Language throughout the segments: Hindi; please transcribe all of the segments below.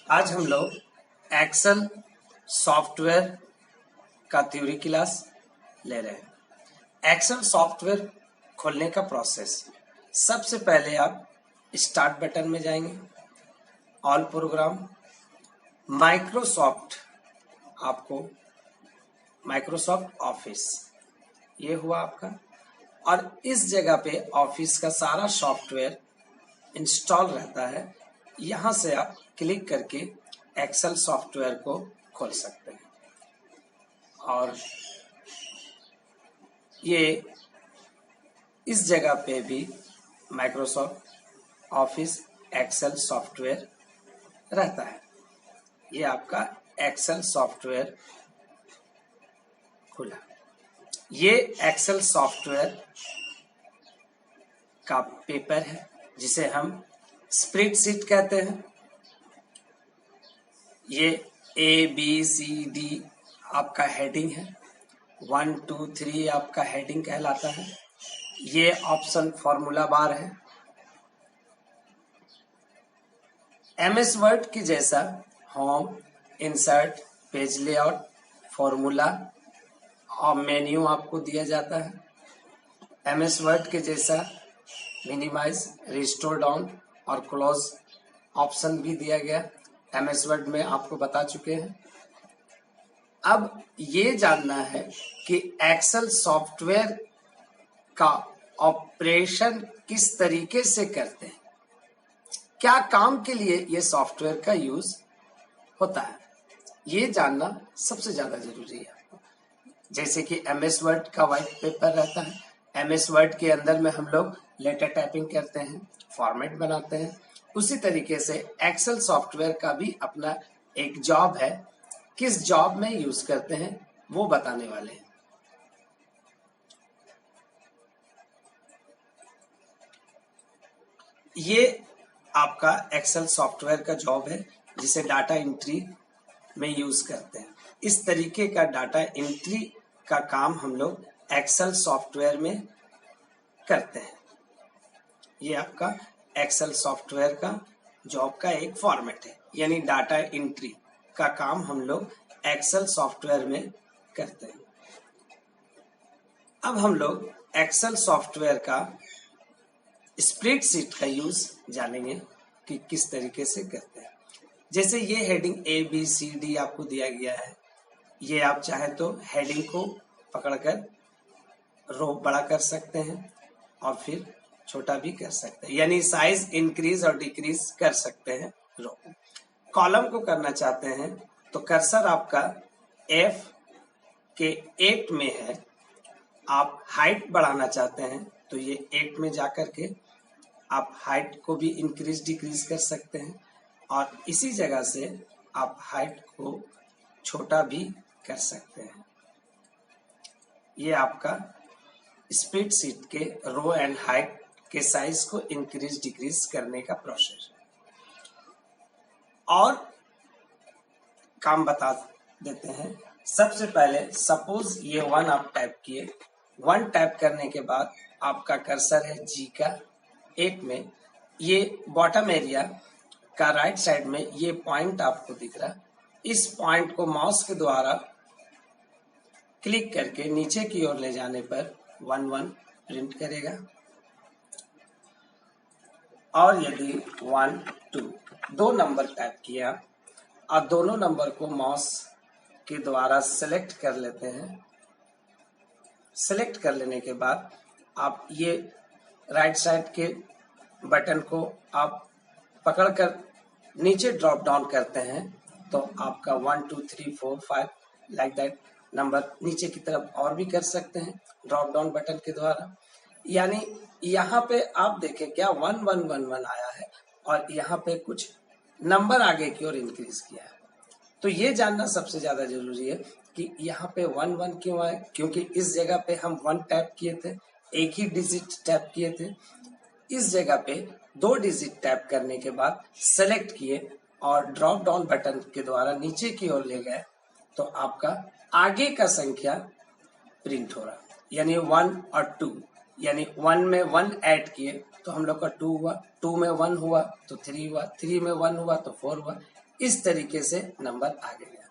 आज हम लोग एक्सेल सॉफ्टवेयर का थ्योरी क्लास ले रहे हैं। एक्सेल सॉफ्टवेयर खोलने का प्रोसेस, सबसे पहले आप स्टार्ट बटन में जाएंगे, ऑल प्रोग्राम, माइक्रोसॉफ्ट, आपको माइक्रोसॉफ्ट ऑफिस ये हुआ आपका, और इस जगह पे ऑफिस का सारा सॉफ्टवेयर इंस्टॉल रहता है। यहां से आप क्लिक करके एक्सेल सॉफ्टवेयर को खोल सकते हैं और ये इस जगह पे भी माइक्रोसॉफ्ट ऑफिस एक्सेल सॉफ्टवेयर रहता है। ये आपका एक्सेल सॉफ्टवेयर खुला। ये एक्सेल सॉफ्टवेयर का पेपर है जिसे हम स्प्रेडशीट कहते हैं। ये ABCD आपका हेडिंग है, 1 2 3 आपका हेडिंग कहलाता है। ये ऑप्शन फॉर्मूला बार है। MS वर्ड की जैसा home, insert, page layout, formula और मेन्यू आपको दिया जाता है। MS वर्ड के जैसा मिनिमाइज, रिस्टोर डाउन और क्लोज ऑप्शन भी दिया गया। MS वर्ड में आपको बता चुके हैं। अब ये जानना है कि एक्सेल सॉफ्टवेयर का ऑपरेशन किस तरीके से करते हैं, क्या काम के लिए ये सॉफ्टवेयर का यूज होता है, ये जानना सबसे ज्यादा जरूरी है। जैसे कि MS वर्ड का व्हाइट पेपर रहता है। MS वर्ड के अंदर में हम लोग लेटर टाइपिंग करते हैं, फॉर्मेट बनाते हैं। उसी तरीके से एक्सेल सॉफ्टवेयर का भी अपना एक जॉब है। किस जॉब में यूज करते हैं वो बताने वाले हैं। ये आपका एक्सेल सॉफ्टवेयर का जॉब है जिसे डाटा एंट्री में यूज करते हैं। इस तरीके का डाटा एंट्री का काम हम लोग एक्सेल सॉफ्टवेयर में करते हैं। ये आपका एक्सेल सॉफ्टवेयर का जॉब का एक फॉर्मेट है, यानी डाटा एंट्री का काम हम लोग एक्सेल सॉफ्टवेयर में करते हैं। अब हम लोग एक्सेल सॉफ्टवेयर का स्प्रेडशीट का यूज जानेंगे कि किस तरीके से करते हैं। जैसे ये हेडिंग ABCD आपको दिया गया है, ये आप चाहे तो हेडिंग को पकड़कर रो बड़ा कर सकते हैं और फिर छोटा भी कर सकते हैं, यानी साइज इंक्रीज और डिक्रीज कर सकते हैं। रो कॉलम को करना चाहते हैं तो कर्सर आपका F के 8 में है। आप हाइट बढ़ाना चाहते हैं तो ये 8 में जाकर के आप हाइट को भी इंक्रीज डिक्रीज कर सकते हैं, और इसी जगह से आप हाइट को छोटा भी कर सकते हैं। ये आपका स्प्रेडशीट के रो एंड हाइट के साइज को इंक्रीज डिक्रीज करने का प्रोसेस है। और काम बता देते हैं। सबसे पहले सपोज ये 1 आप टाइप किए। 1 टाइप करने के बाद आपका कर्सर है G का 8 में। ये बॉटम एरिया का राइट साइड में ये पॉइंट आपको दिख रहा। इस पॉइंट को माउस के द्वारा क्लिक करके नीचे की ओर ले जाने पर 1 1 प्रिंट करेगा। और यदि 1 2 दो नंबर टाइप किया और दोनों नंबर को माउस के द्वारा सेलेक्ट कर लेते हैं। सेलेक्ट कर लेने के बाद आप ये राइट साइड के बटन को आप पकड़कर नीचे ड्रॉप डाउन करते हैं तो आपका 1 2 3 4 5 लाइक दैट नंबर नीचे की तरफ और भी कर सकते हैं ड्रॉप डाउन बटन के द्वारा। यानी यहाँ पे आप देखें क्या 1 1 1 1 आया है और यहाँ पे कुछ नंबर आगे की ओर इंक्रीज किया है। तो ये जानना सबसे ज्यादा जरूरी है कि यहाँ पे 1 1 क्यों आए, क्योंकि इस जगह पे हम 1 टैप किए थे, एक ही डिजिट टैप किए थे। इस जगह पे 2 डिजिट टैप करने के बाद सेलेक्ट किए और ड्रॉप डाउन बटन के द्वारा नीचे की ओर ले गए तो आपका आगे का संख्या प्रिंट हो रहा, यानी 1 और 2, यानी 1 में 1 ऐड किए तो हम लोग का 2 हुआ, 2 में 1 हुआ तो 3 हुआ, 3 में 1 हुआ तो 4 हुआ। इस तरीके से नंबर आ गया।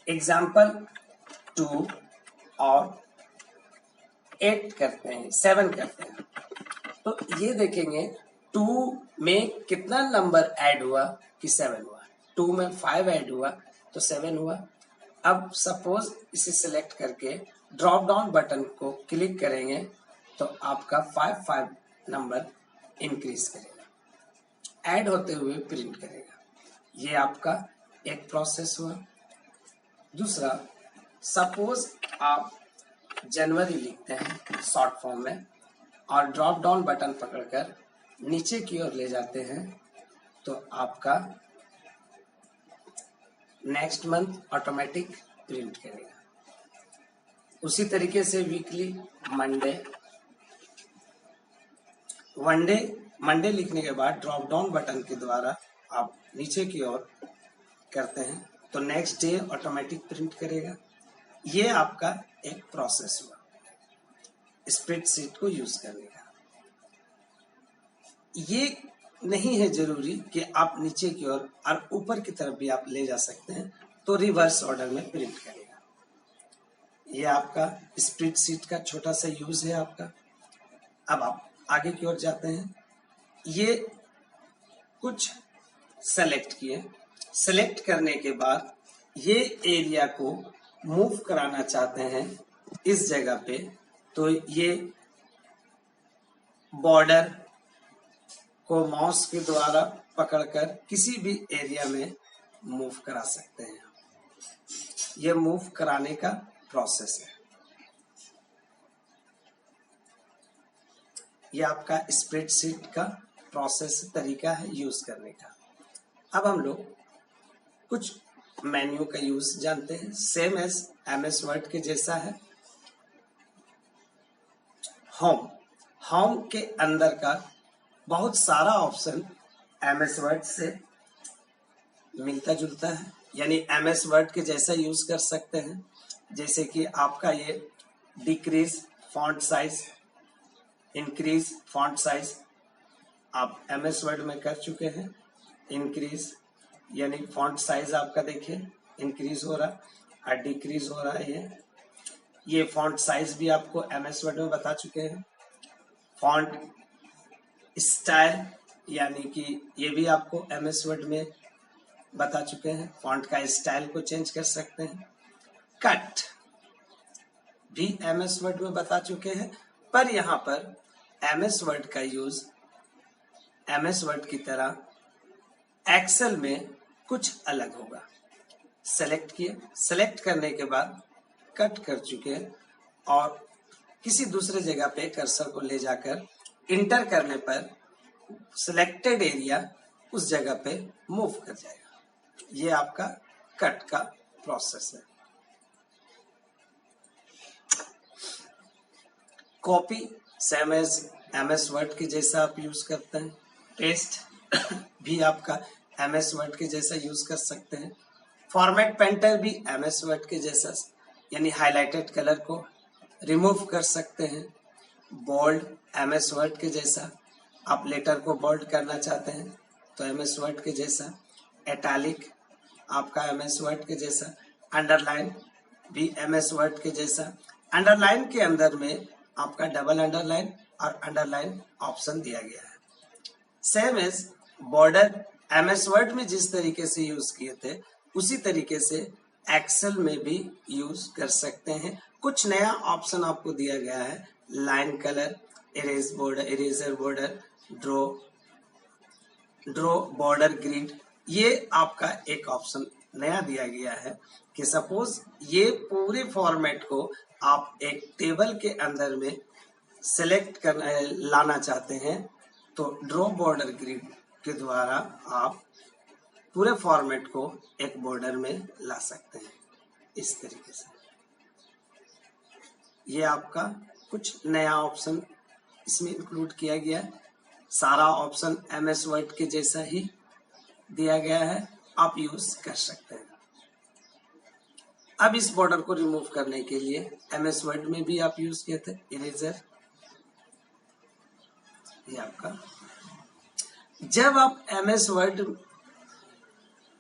एग्जाम्पल 2 और 8 करते हैं, 7 करते हैं, तो ये देखेंगे 2 में कितना नंबर ऐड हुआ कि 7 हुआ। 2 में 5 ऐड हुआ तो 7 हुआ। अब सपोज इसे सिलेक्ट करके ड्रॉप डाउन बटन को क्लिक करेंगे तो आपका 5 नंबर इंक्रीज करेगा, ऐड होते हुए प्रिंट करेगा। ये आपका एक प्रोसेस हुआ। दूसरा, सपोज आप जनवरी लिखते हैं शॉर्ट फॉर्म में और ड्रॉप डाउन बटन पकड़कर नीचे की ओर ले जाते हैं तो आपका नेक्स्ट मंथ ऑटोमेटिक प्रिंट करेगा। उसी तरीके से वीकली मंडे लिखने के बाद ड्रॉप डाउन बटन के द्वारा आप नीचे की ओर करते हैं तो नेक्स्ट डे ऑटोमेटिक प्रिंट करेगा। ये आपका एक प्रोसेस हुआ स्प्रेडशीट को यूज करने का। ये नहीं है जरूरी कि आप नीचे की ओर और ऊपर की तरफ भी आप ले जा सकते हैं तो रिवर्स ऑर्डर में प्रिंट करेगा। ये आपका स्प्रेडशीट का छोटा सा यूज है आपका। अब आप आगे की ओर जाते हैं। ये कुछ सेलेक्ट किए, सेलेक्ट करने के बाद ये एरिया को मूव कराना चाहते हैं इस जगह पे, तो ये बॉर्डर को माउस के द्वारा पकड़कर किसी भी एरिया में मूव करा सकते हैं। ये मूव कराने का प्रोसेस है। ये आपका स्प्रेडशीट का प्रोसेस तरीका है यूज करने का। अब हम लोग कुछ मेन्यू का यूज जानते हैं। सेम एज MS वर्ड के जैसा है। होम के अंदर का बहुत सारा ऑप्शन MS वर्ड से मिलता जुलता है, यानी MS वर्ड के जैसा यूज कर सकते हैं। जैसे कि आपका ये decrease font size, increase font size आप MS वर्ड में कर चुके हैं। इंक्रीज यानी फॉन्ट साइज आपका देखिए इंक्रीज हो रहा और डिक्रीज हो रहा है। ये फॉन्ट साइज भी आपको MS वर्ड में बता चुके हैं। फॉन्ट स्टाइल यानी कि ये भी आपको MS वर्ड में बता चुके हैं। फॉन्ट का स्टाइल को चेंज कर सकते हैं। कट भी MS वर्ड में बता चुके हैं, पर यहाँ पर MS वर्ड का यूज MS वर्ड की तरह एक्सेल में कुछ अलग होगा। सेलेक्ट किए, सेलेक्ट करने के बाद कट कर चुके हैं और किसी दूसरे जगह पे कर्सर को ले जाकर इंटर करने पर सिलेक्टेड एरिया उस जगह पे मूव कर जाएगा। ये आपका कट का प्रोसेस है। Copy same as MS word के जैसा आप यूज करते हैं। पेस्ट भी आपका MS वर्ड के जैसा यूज कर सकते हैं। फॉर्मेट पेंटर भी MS वर्ड के जैसा, यानी हाइलाइटेड कलर को रिमूव कर सकते हैं। बोल्ड MS वर्ड के जैसा, आप लेटर को बोल्ड करना चाहते हैं तो MS वर्ड के जैसा। एटालिक आपका MS वर्ड के जैसा। अंडरलाइन भी MS वर्ड के जैसा। अंडरलाइन के अंदर में आपका डबल अंडरलाइन और अंडरलाइन ऑप्शन दिया गया है। Same as border MS word में जिस तरीके से यूज किए थे उसी तरीके से एक्सेल में भी यूज कर सकते हैं। कुछ नया ऑप्शन आपको दिया गया है। Line colour, erase border, eraser border, draw border grid, ये आपका एक ऑप्शन नया दिया गया है कि सपोज ये पूरे फॉर्मेट को आप एक टेबल के अंदर में सेलेक्ट करना लाना चाहते हैं तो ड्रॉ बॉर्डर ग्रिड के द्वारा आप पूरे फॉर्मेट को एक बॉर्डर में ला सकते हैं इस तरीके से। ये आपका कुछ नया ऑप्शन इसमें इंक्लूड किया गया है। सारा ऑप्शन MS वर्ड के जैसा ही दिया गया है, आप यूज कर सकते हैं। अब इस बॉर्डर को रिमूव करने के लिए MS वर्ड में भी आप यूज किए थे इरेजर। ये आपका जब आप MS वर्ड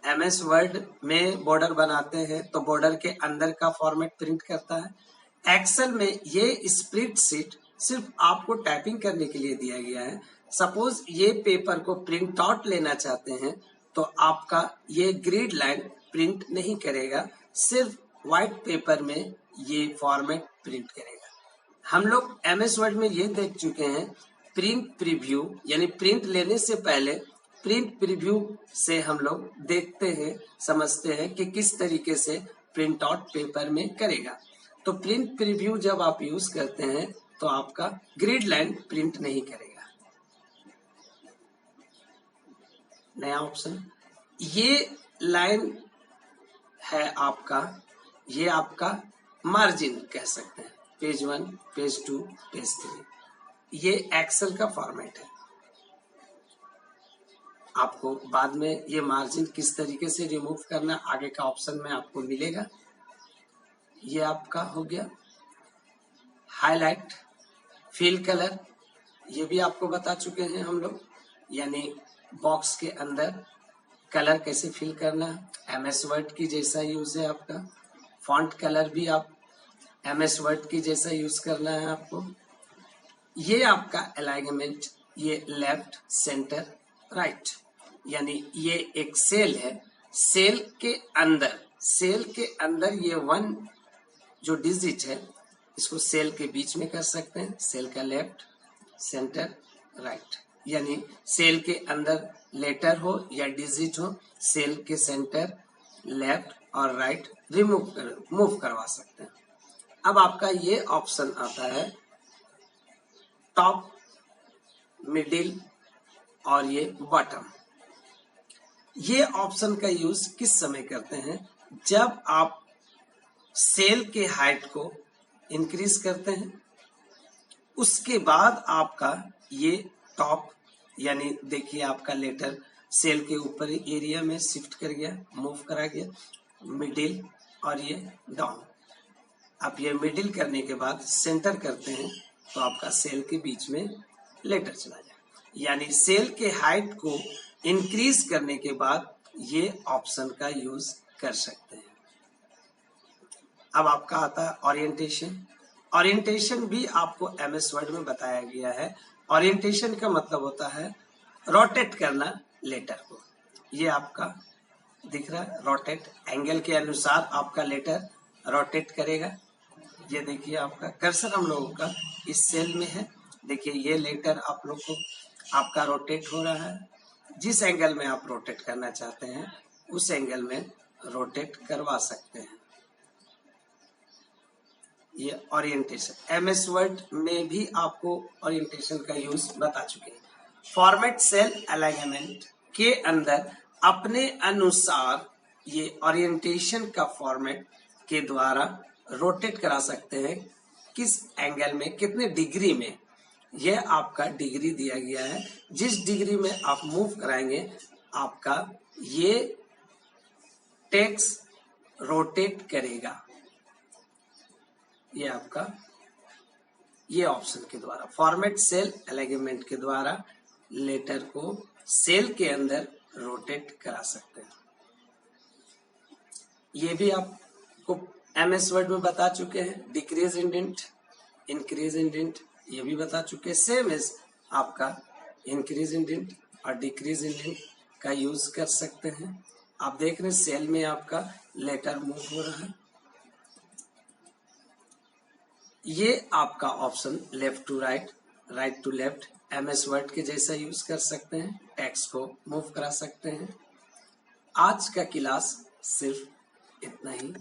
MS वर्ड में बॉर्डर बनाते हैं तो बॉर्डर के अंदर का फॉर्मेट प्रिंट करता है। एक्सेल में ये स्प्रेडशीट सिर्फ आपको टाइपिंग करने के लिए दिया गया है। सपोज ये पेपर को प्रिंट आउट लेना चाहते हैं तो आपका ये ग्रिड लाइन प्रिंट नहीं करेगा, सिर्फ व्हाइट पेपर में ये फॉर्मेट प्रिंट करेगा। हम लोग MS वर्ड में ये देख चुके हैं प्रिंट प्रीव्यू, यानी प्रिंट लेने से पहले प्रिंट प्रीव्यू से हम लोग देखते हैं, समझते हैं कि किस तरीके से प्रिंट आउट पेपर में करेगा। तो प्रिंट प्रीव्यू जब आप यूज करते हैं तो आपका ग्रिड लाइन प्रिंट नहीं करेगा। नया ऑप्शन, ये लाइन है आपका, ये आपका मार्जिन कह सकते हैं, पेज 1, पेज 2, पेज 3। ये एक्सेल का फॉर्मेट है। आपको बाद में ये मार्जिन किस तरीके से रिमूव करना आगे का ऑप्शन में आपको मिलेगा। ये आपका हो गया हाईलाइट, फिल कलर, ये भी आपको बता चुके हैं हम लोग, यानी बॉक्स के अंदर कलर कैसे फिल करना है। MS वर्ड की जैसा यूज है आपका। फॉन्ट कलर भी आप MS वर्ड की जैसा यूज करना है आपको। ये आपका अलाइनमेंट, ये लेफ्ट, सेंटर, राइट, यानी ये एक सेल है, सेल के अंदर ये 1 जो डिजिट है इसको सेल के बीच में कर सकते हैं। सेल का लेफ्ट, सेंटर, राइट, यानी सेल के अंदर लेटर हो या डिजिट हो, सेल के सेंटर, लेफ्ट और राइट मूव करवा सकते हैं। अब आपका ये ऑप्शन आता है टॉप, मिडिल और ये बॉटम। ये ऑप्शन का यूज किस समय करते हैं? जब आप सेल के हाइट को इंक्रीज करते हैं, उसके बाद आपका ये टॉप, यानी देखिए आपका लेटर सेल के ऊपर एरिया में शिफ्ट कर गया, मूव करा गया, मिडिल और ये डाउन। आप ये मिडिल करने के बाद सेंटर करते हैं तो आपका सेल के बीच में लेटर चला जाए, यानी सेल के हाइट को इंक्रीज करने के बाद ये ऑप्शन का यूज कर सकते हैं। अब आपका आता है ओरिएंटेशन। ओरिएंटेशन भी आपको MS वर्ड में बताया गया है। ओरिएंटेशन का मतलब होता है रोटेट करना लेटर को। ये आपका दिख रहा है, रोटेट, एंगल के अनुसार आपका लेटर रोटेट करेगा। ये देखिए आपका कर्सर हम लोगों का इस सेल में है, देखिए ये लेटर आप लोग को आपका रोटेट हो रहा है। जिस एंगल में आप रोटेट करना चाहते हैं उस एंगल में रोटेट करवा सकते हैं। ये ओरिएंटेशन MS वर्ड में भी आपको ओरिएंटेशन का यूज बता चुके हैं। फॉर्मेट सेल अलाइनमेंट के अंदर अपने अनुसार ये ओरिएंटेशन का फॉर्मेट के द्वारा रोटेट करा सकते हैं, किस एंगल में, कितने डिग्री में। यह आपका डिग्री दिया गया है, जिस डिग्री में आप मूव कराएंगे आपका ये टेक्स्ट रोटेट करेगा। ये आपका ये ऑप्शन के द्वारा फॉर्मेट सेल अलाइनमेंट के द्वारा लेटर को सेल के अंदर रोटेट करा सकते हैं। ये भी आपको MS वर्ड में बता चुके हैं। डिक्रीज इंडेंट, इंक्रीज इंडेंट, ये भी बता चुके हैं। सेम एज आपका इंक्रीज इंडेंट और डिक्रीज इंडेंट का यूज कर सकते हैं। आप देख रहे हैं सेल में आपका लेटर मूव हो रहा है। ये आपका option left to right, right to left, MS word के जैसा यूज कर सकते हैं। टेक्स्ट को मूव करा सकते हैं। आज का क्लास सिर्फ इतना ही।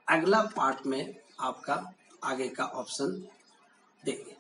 अगला पार्ट में आपका आगे का ऑप्शन देंगे।